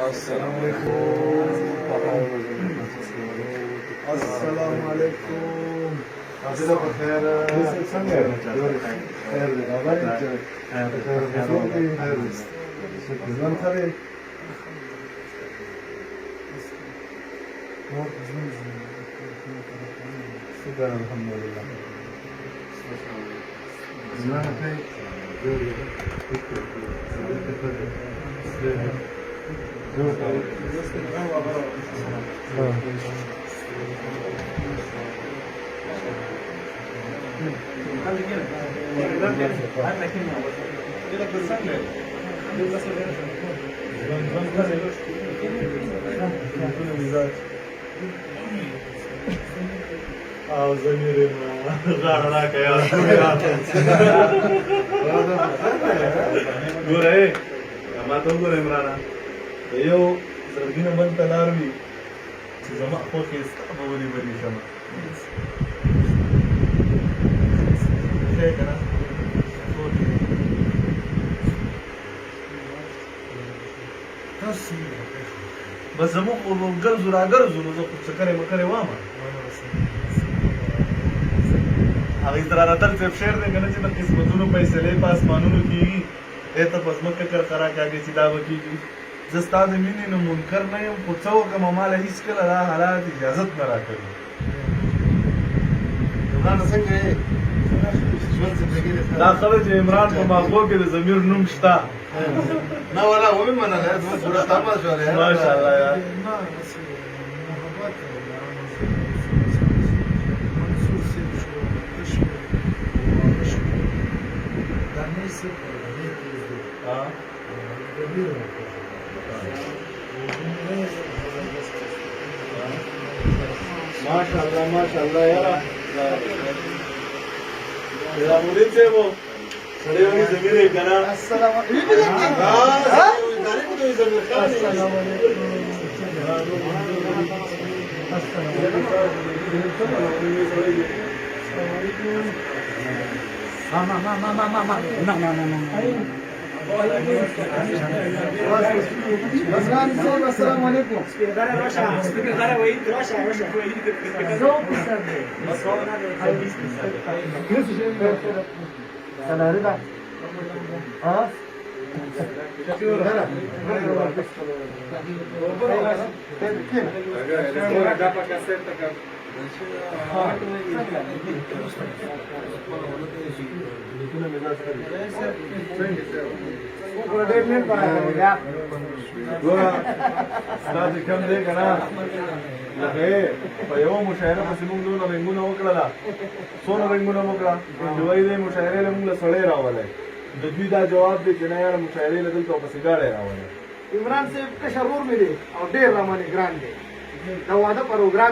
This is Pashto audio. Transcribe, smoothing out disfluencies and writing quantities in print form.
Assalamualaikum. Ada apa khair? څنګه یې؟ خیر دی. خبر یې چې ځان خره. شکر الحمدلله. زمان کوي. او زمیر غاړه راکه یا ګوره ما ته وګوره عمرانه یو زرګینه بل ته لار وي چې زما خوښې ستا به ولې بلې شمه ښه یې که نه بس زموږ خو ګرځو را ګرځو نو زه خو څه کړی مه کړی وامه هغې ته رانه تل صاحب شعر دی که نه چې د قسمتونو فیصلې په اسمانونو کېږي ای ته په ځمکه کرقرا کاږې چې دا به کېږي زه ستا د مینې نه منکر نه یم خو څه وکړمه ماله هېڅکله دا حالات اجازت نه راکوي عمرانه څنګه یې دا خبره چې عمران په ماغو کې د ضمیر نوم شته نه والا ومې منله پوره تمه شوله ماشاءالله یار माशाअल्लाह माशाअल्लाह यार मेरा मुरीद से वो खड़े होंगे जमीन है क्या ना अस्सलाम کم دی که نه لکه په یوه مشاعره پسې موږ دونه رنګونه وکړله څونه رنګونه مو کړه دوی دې مشاعرې له موږ له سړی راولی د دوی دا جواب دی چې نه یاره مشاعرې له دلته پسې ګاډی راولی عمران صاحب کشر ورور مې دی او ډېر رامنې ګران دی د واده پروګرام